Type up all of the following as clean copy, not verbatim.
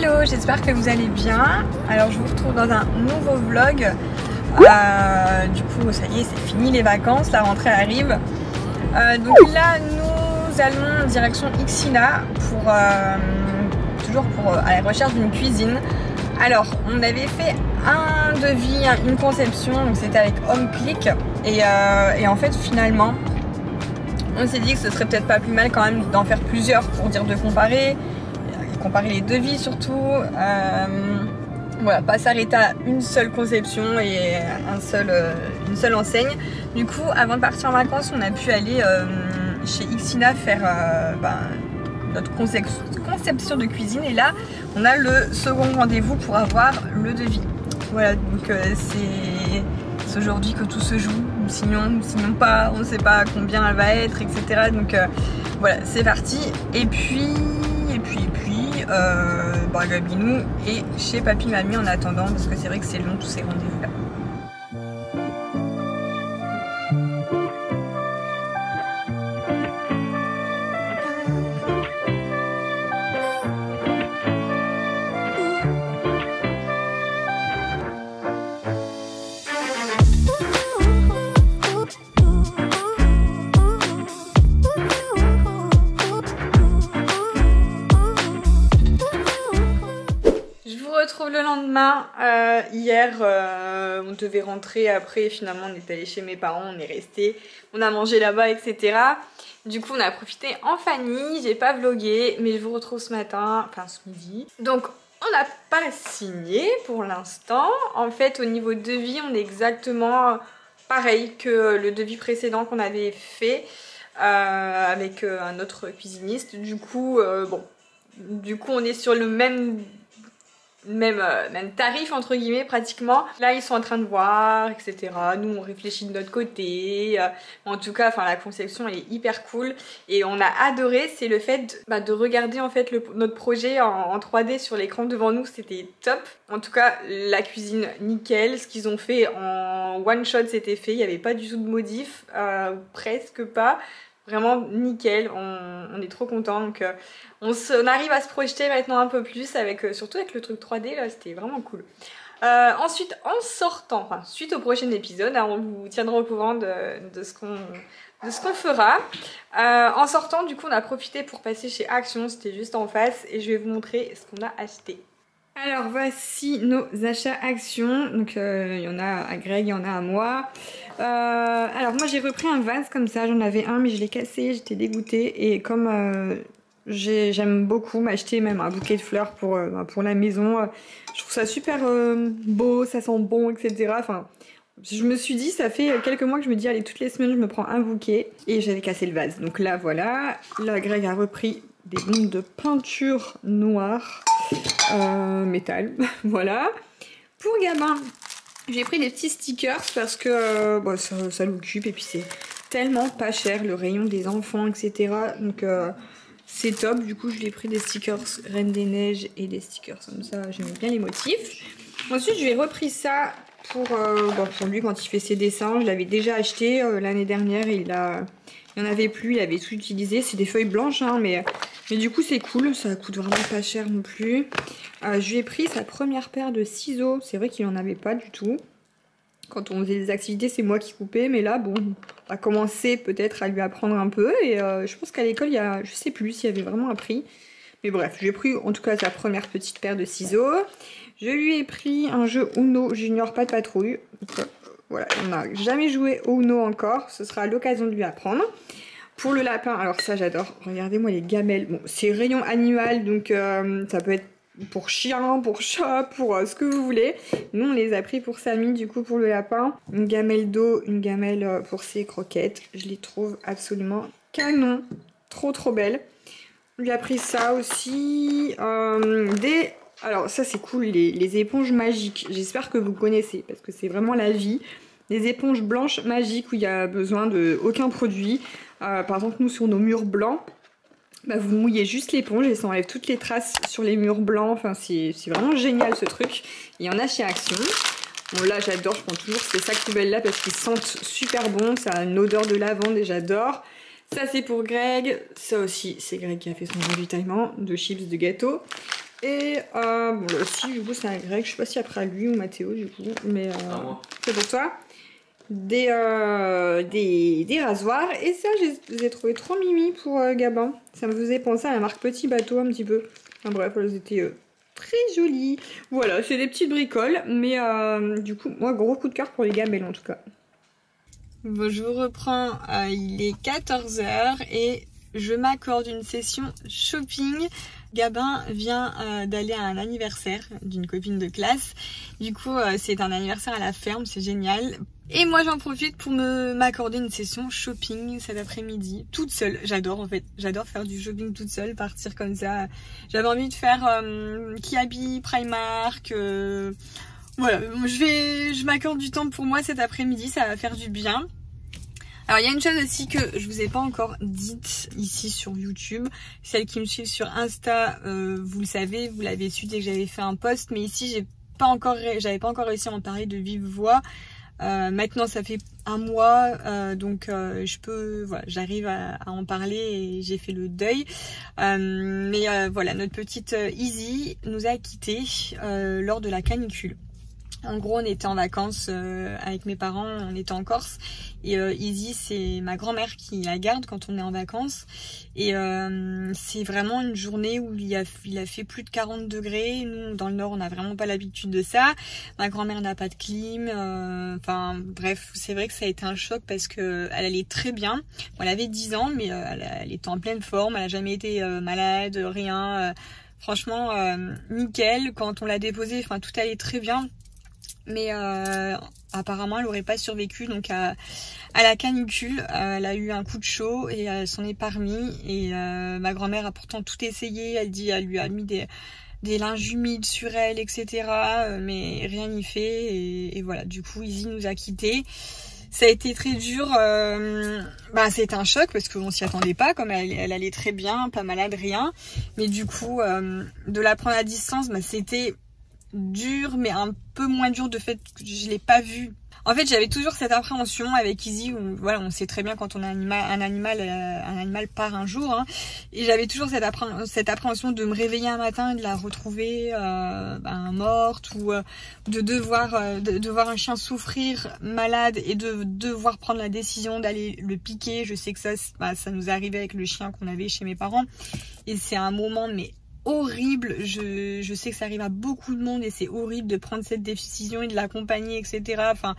Hello, j'espère que vous allez bien. Alors je vous retrouve dans un nouveau vlog. Du coup ça y est, c'est fini les vacances, la rentrée arrive. Donc là nous allons en direction Ixina pour toujours à la recherche d'une cuisine. Alors on avait fait un devis, une conception, donc c'était avec HomeClick et en fait finalement on s'est dit que ce serait peut-être pas plus mal quand même d'en faire plusieurs pour dire de comparer les devis surtout. Voilà, pas s'arrêter à une seule conception et une seule enseigne. Du coup, avant de partir en vacances, on a pu aller chez Ixina faire notre conception de cuisine. Et là, on a le second rendez-vous pour avoir le devis. Voilà, donc c'est aujourd'hui que tout se joue. Sinon pas, on ne sait pas combien elle va être, etc. Donc voilà, c'est parti. Et puis Gabinou et chez papy mamie en attendant, parce que c'est vrai que c'est long tous ces rendez-vous là. Retrouve le lendemain. Hier on devait rentrer, après finalement on est allé chez mes parents, on est resté, on a mangé là-bas, etc. Du coup on a profité en famille, j'ai pas vlogué mais je vous retrouve ce matin, enfin ce midi. Donc on n'a pas signé pour l'instant. En fait au niveau de devis on est exactement pareil que le devis précédent qu'on avait fait avec un autre cuisiniste. Du coup on est sur le même tarif entre guillemets pratiquement. Là ils sont en train de voir, etc. Nous on réfléchit de notre côté. En tout cas la conception elle est hyper cool et on a adoré, c'est le fait de regarder en fait notre projet en 3D sur l'écran devant nous, c'était top. En tout cas la cuisine nickel, ce qu'ils ont fait en one shot c'était fait, il n'y avait pas du tout de modif, presque pas. Vraiment nickel, on est trop contents. Donc on arrive à se projeter maintenant un peu plus avec surtout avec le truc 3D là, c'était vraiment cool. Ensuite en sortant, suite au prochain épisode, on vous tiendra au courant de ce qu'on fera. En sortant du coup on a profité pour passer chez Action, c'était juste en face et je vais vous montrer ce qu'on a acheté. Alors voici nos achats Action, donc il y en a à Greg, il y en a à moi. Alors moi j'ai repris un vase comme ça, j'en avais un mais je l'ai cassé, j'étais dégoûtée. Et comme j'aime beaucoup m'acheter même un bouquet de fleurs pour la maison, je trouve ça super beau, ça sent bon, etc. Enfin, je me suis dit, ça fait quelques mois que je me dis allez toutes les semaines je me prends un bouquet et j'avais cassé le vase. Donc là voilà, là Greg a repris des bombes de peinture noire métal, voilà. Pour Gabin, j'ai pris des petits stickers parce que ça l'occupe et puis c'est tellement pas cher, le rayon des enfants, etc. Donc c'est top, du coup je lui ai pris des stickers Reine des Neiges et des stickers comme ça, j'aime bien les motifs. Ensuite je lui ai repris ça pour lui quand il fait ses dessins, je l'avais déjà acheté l'année dernière et il n'y en avait plus, il avait tout utilisé, c'est des feuilles blanches hein, mais du coup c'est cool, ça coûte vraiment pas cher non plus. Je lui ai pris sa première paire de ciseaux, c'est vrai qu'il en avait pas du tout. Quand on faisait des activités c'est moi qui coupais, mais là bon, on va commencer peut-être à lui apprendre un peu. Et je pense qu'à l'école il y a, je sais plus s'il y avait vraiment appris. Mais bref, je lui ai pris en tout cas sa première petite paire de ciseaux. Je lui ai pris un jeu Uno Junior Pas de Patrouille. Donc, voilà, on n'a jamais joué au Uno encore, ce sera l'occasion de lui apprendre. Pour le lapin, alors ça j'adore, regardez-moi les gamelles. Bon, c'est rayon animal, donc ça peut être pour chien, pour chat, pour ce que vous voulez. Nous on les a pris pour Samy, du coup pour le lapin. Une gamelle d'eau, une gamelle pour ses croquettes. Je les trouve absolument canon, trop belles. On lui a pris ça aussi. Alors ça c'est cool, les éponges magiques. J'espère que vous connaissez parce que c'est vraiment la vie. Les éponges blanches magiques où il n'y a besoin de aucun produit. Par exemple nous sur nos murs blancs, vous mouillez juste l'éponge et ça enlève toutes les traces sur les murs blancs. Enfin c'est vraiment génial ce truc. Il y en a chez Action. Bon là j'adore, je prends toujours ces sacs poubelles là parce qu'ils sentent super bon. Ça a une odeur de lavande et j'adore. Ça c'est pour Greg. Ça aussi c'est Greg qui a fait son ravitaillement de chips, de gâteaux. Et bon là aussi du coup c'est un grec, je sais pas si après à lui ou Mathéo du coup, mais c'est pour toi. Des rasoirs, et ça je les ai trouvés trop mimi pour Gabin. Ça me faisait penser à la marque Petit Bateau un petit peu. Enfin bref, elles étaient très jolies. Voilà, c'est des petites bricoles, mais du coup moi gros coup de cœur pour les gamelles en tout cas. Bon, je vous reprends, il est 14 h et je m'accorde une session shopping. Gabin vient d'aller à un anniversaire d'une copine de classe. Du coup, c'est un anniversaire à la ferme, c'est génial. Et moi, j'en profite pour m'accorder une session shopping cet après-midi, toute seule. J'adore en fait, j'adore faire du shopping toute seule, partir comme ça. J'avais envie de faire Kiabi, Primark. Voilà, je m'accorde du temps pour moi cet après-midi, ça va faire du bien. Alors il y a une chose aussi que je vous ai pas encore dite ici sur YouTube. Celles qui me suivent sur Insta, vous le savez, vous l'avez su dès que j'avais fait un post, mais ici j'avais pas encore réussi à en parler de vive voix. Maintenant ça fait un mois, donc voilà, j'arrive à en parler et j'ai fait le deuil. Mais voilà, notre petite Izzy nous a quittés lors de la canicule. En gros, on était en vacances avec mes parents, on était en Corse. Et Izzy, c'est ma grand-mère qui la garde quand on est en vacances. Et c'est vraiment une journée où il a fait plus de 40 degrés. Nous, dans le Nord, on n'a vraiment pas l'habitude de ça. Ma grand-mère n'a pas de clim. Enfin, bref, c'est vrai que ça a été un choc parce que elle allait très bien. Bon, elle avait 10 ans, mais elle était en pleine forme. Elle n'a jamais été malade, rien. Franchement, nickel. Quand on l'a déposée, enfin, tout allait très bien. Mais apparemment elle aurait pas survécu donc à la canicule. Elle a eu un coup de chaud et elle s'en est parmi. Et ma grand-mère a pourtant tout essayé. Elle dit elle lui a mis des linges humides sur elle, etc. Mais rien n'y fait. Et voilà, du coup Izzy nous a quittés. Ça a été très dur. C'était un choc parce qu'on s'y attendait pas. Comme elle allait très bien, pas malade, rien. Mais du coup de la prendre à distance, c'était dur, mais un peu moins dur de fait que je l'ai pas vu. En fait, j'avais toujours cette appréhension avec Izzy où voilà, on sait très bien quand on a un animal part un jour, hein, et j'avais toujours cette appréhension de me réveiller un matin et de la retrouver morte ou de devoir un chien souffrir malade et de devoir prendre la décision d'aller le piquer. Je sais que ça nous est arrivé avec le chien qu'on avait chez mes parents et c'est un moment mais horrible. Je sais que ça arrive à beaucoup de monde et c'est horrible de prendre cette décision et de l'accompagner, etc. Enfin,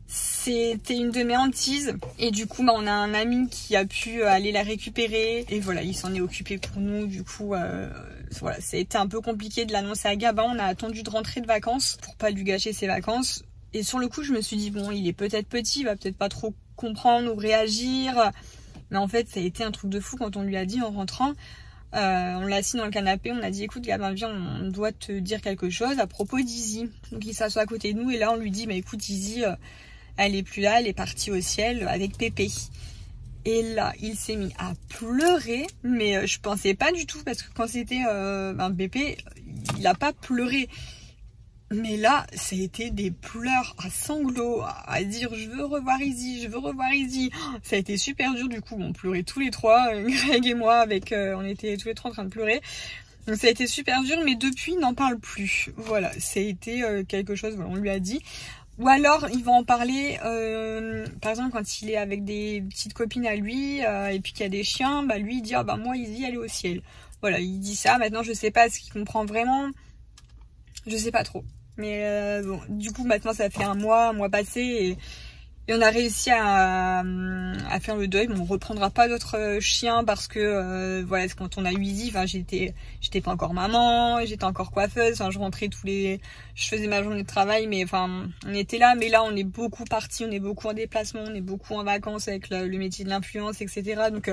c'était une de mes hantises. Et du coup, on a un ami qui a pu aller la récupérer. Et voilà, il s'en est occupé pour nous. Du coup, voilà, ça a été un peu compliqué de l'annoncer à Gabin. On a attendu de rentrer de vacances pour pas lui gâcher ses vacances. Et sur le coup, je me suis dit, bon, il est peut-être petit, il va peut-être pas trop comprendre ou réagir. Mais en fait, ça a été un truc de fou quand on lui a dit en rentrant. On l'a assis dans le canapé, on a dit écoute Gabin viens, on doit te dire quelque chose à propos d'Izzy. Donc il s'assoit à côté de nous et là on lui dit écoute Izzy, elle est plus là, elle est partie au ciel avec Pépé. Et là il s'est mis à pleurer, mais je pensais pas du tout parce que quand c'était Pépé, il a pas pleuré. Mais là, ça a été des pleurs à sanglots, à dire je veux revoir Izzy, je veux revoir Izzy. Ça a été super dur du coup, on pleurait tous les trois, Greg et moi, on était tous les trois en train de pleurer. Donc ça a été super dur, mais depuis, il n'en parle plus. Voilà, ça a été quelque chose, voilà, on lui a dit. Ou alors, il va en parler, par exemple, quand il est avec des petites copines à lui, et puis qu'il y a des chiens, lui, il dit moi, Izzy, elle est au ciel. Voilà, il dit ça. Maintenant, je sais pas ce qu'il comprend vraiment. Je sais pas trop. Mais bon, du coup maintenant ça fait un mois passé et on a réussi à faire le deuil. Bon, on reprendra pas d'autres chiens parce que voilà, quand on a eu Izzy, j'étais pas encore maman, j'étais encore coiffeuse, je rentrais je faisais ma journée de travail, mais on était là. Mais là on est beaucoup partis, on est beaucoup en déplacement, on est beaucoup en vacances avec le métier de l'influence, etc. Donc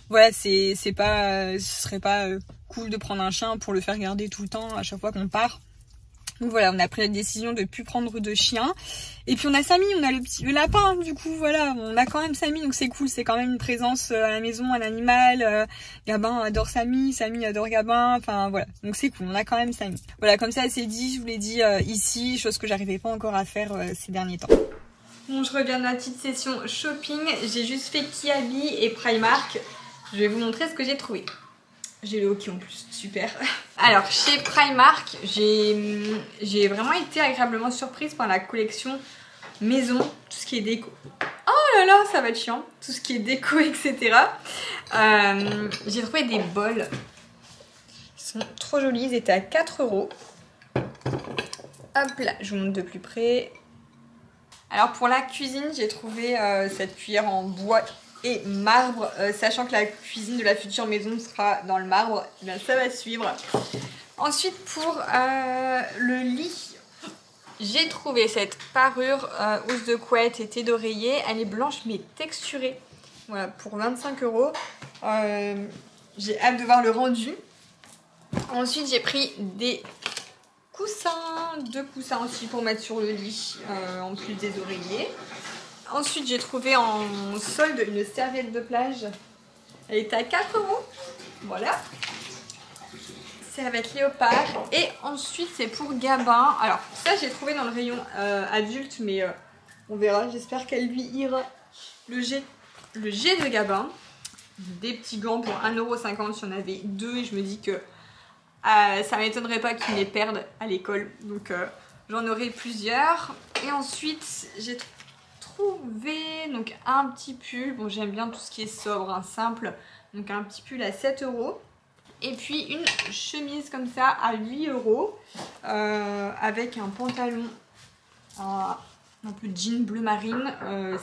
voilà, ce serait pas cool de prendre un chien pour le faire garder tout le temps à chaque fois qu'on part. Donc voilà, on a pris la décision de plus prendre de chiens. Et puis on a Samy, on a le lapin, du coup voilà, on a quand même Samy, donc c'est cool, c'est quand même une présence à la maison, un animal. Gabin adore Samy, Samy adore Gabin, enfin voilà, donc c'est cool, on a quand même Samy. Voilà, comme ça c'est dit, je vous l'ai dit ici, chose que j'arrivais pas encore à faire ces derniers temps. Bon, je reviens de ma petite session shopping, j'ai juste fait Kiabi et Primark. Je vais vous montrer ce que j'ai trouvé. J'ai le hockey en plus, super. Alors chez Primark, j'ai vraiment été agréablement surprise par la collection maison, tout ce qui est déco. Oh là là, ça va être chiant. Tout ce qui est déco, etc. J'ai trouvé des bols. Ils sont trop jolis, ils étaient à 4 €. Hop là, je vous montre de plus près. Alors pour la cuisine, j'ai trouvé cette cuillère en bois et marbre, sachant que la cuisine de la future maison sera dans le marbre, eh bien ça va suivre. Ensuite pour le lit, j'ai trouvé cette parure housse de couette et thé d'oreiller. Elle est blanche mais texturée. Voilà, pour 25 €. J'ai hâte de voir le rendu. Ensuite j'ai pris des coussins, 2 coussins aussi pour mettre sur le lit, en plus des oreillers. Ensuite j'ai trouvé en solde une serviette de plage. Elle était à 4 €. Voilà. Serviette léopard. Et ensuite c'est pour Gabin. Alors ça j'ai trouvé dans le rayon adulte, mais on verra. J'espère qu'elle lui ira. Le jet de Gabin. Des petits gants pour 1,50 €. Il y en avait 2 et je me dis que ça m'étonnerait pas qu'ils les perdent à l'école. Donc j'en aurai plusieurs. Et ensuite j'ai trouvé donc un petit pull. Bon, j'aime bien tout ce qui est sobre, hein, simple. Donc un petit pull à 7 €. Et puis une chemise comme ça à 8 € avec un pantalon un peu jean bleu marine,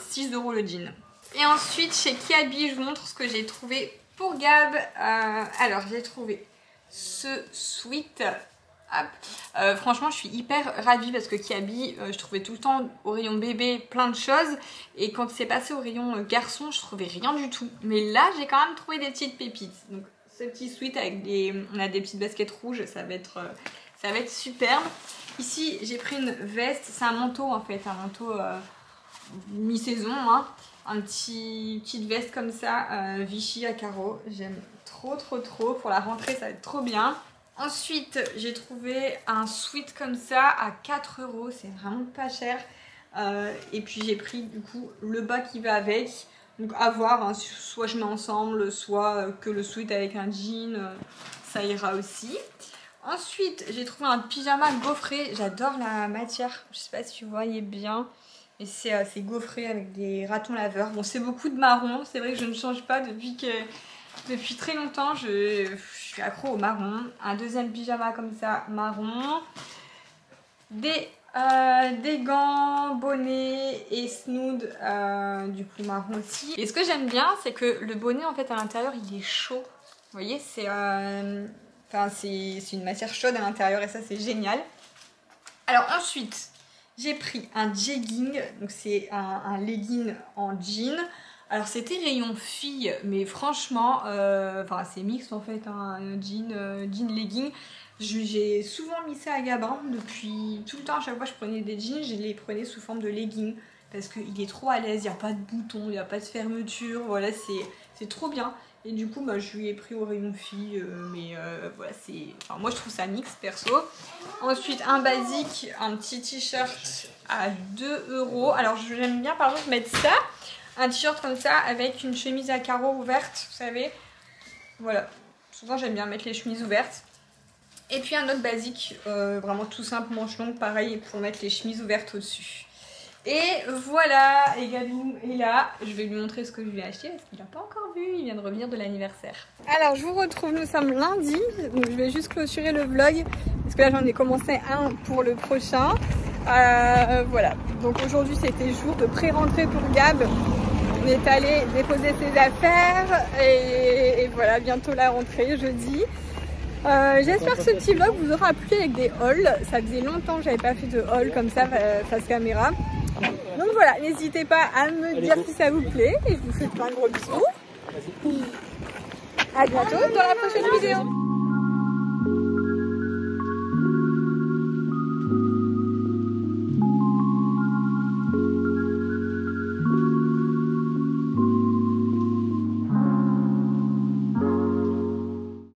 6 € le jean. Et ensuite chez Kiabi, je vous montre ce que j'ai trouvé pour Gab. Alors j'ai trouvé ce sweat. Franchement je suis hyper ravie parce que Kiabi, je trouvais tout le temps au rayon bébé plein de choses, et quand c'est passé au rayon garçon je trouvais rien du tout, mais là j'ai quand même trouvé des petites pépites. Donc ce petit sweat avec on a des petites baskets rouges, ça va être superbe. Ici j'ai pris une veste, c'est un manteau en fait, un manteau mi-saison, hein. Petite veste comme ça, Vichy à carreaux. J'aime trop. Pour la rentrée, ça va être trop bien. Ensuite, j'ai trouvé un sweat comme ça à 4 €. C'est vraiment pas cher. Et puis j'ai pris du coup le bas qui va avec. Donc à voir, hein, soit je mets ensemble, soit que le sweat avec un jean, ça ira aussi. Ensuite, j'ai trouvé un pyjama gaufré. J'adore la matière. Je sais pas si vous voyez bien. Et c'est gaufré avec des ratons laveurs. Bon, c'est beaucoup de marron. C'est vrai que je ne change pas depuis très longtemps. Je suis accro au marron. Un deuxième pyjama comme ça, marron. Des gants, bonnet et snood, du coup marron aussi. Et ce que j'aime bien, c'est que le bonnet en fait à l'intérieur il est chaud. Vous voyez, c'est une matière chaude à l'intérieur et ça c'est génial. Alors ensuite, j'ai pris un jegging, donc c'est un legging en jean. Alors c'était rayon fille, mais franchement, c'est mixte en fait, hein, jean legging. J'ai souvent mis ça à Gabin depuis tout le temps. À chaque fois que je prenais des jeans, je les prenais sous forme de legging parce qu'il est trop à l'aise, il n'y a pas de boutons, il n'y a pas de fermeture, voilà, c'est trop bien. Et du coup, je lui ai pris au rayon fille, voilà, moi je trouve ça mix perso. Ensuite, un basique, un petit t-shirt à 2 €. Alors j'aime bien par exemple mettre ça, un t-shirt comme ça avec une chemise à carreaux ouverte, vous savez. Voilà, souvent j'aime bien mettre les chemises ouvertes. Et puis un autre basique, vraiment tout simple, manche longue, pareil, pour mettre les chemises ouvertes au-dessus. Et voilà, et Gabin est là. Je vais lui montrer ce que je lui ai acheté parce qu'il n'a pas encore vu, il vient de revenir de l'anniversaire. Alors je vous retrouve, nous sommes lundi, donc je vais juste clôturer le vlog parce que là j'en ai commencé un pour le prochain. Voilà, donc aujourd'hui c'était jour de pré-rentrée pour Gab. On est allé déposer ses affaires et voilà, bientôt la rentrée, jeudi. J'espère que ce petit vlog vous aura plu avec des hauls. Ça faisait longtemps que j'avais pas fait de haul comme ça face caméra. Donc voilà, n'hésitez pas à me dire si ça vous plaît et je vous fais plein de gros bisous. À bientôt dans la prochaine vidéo.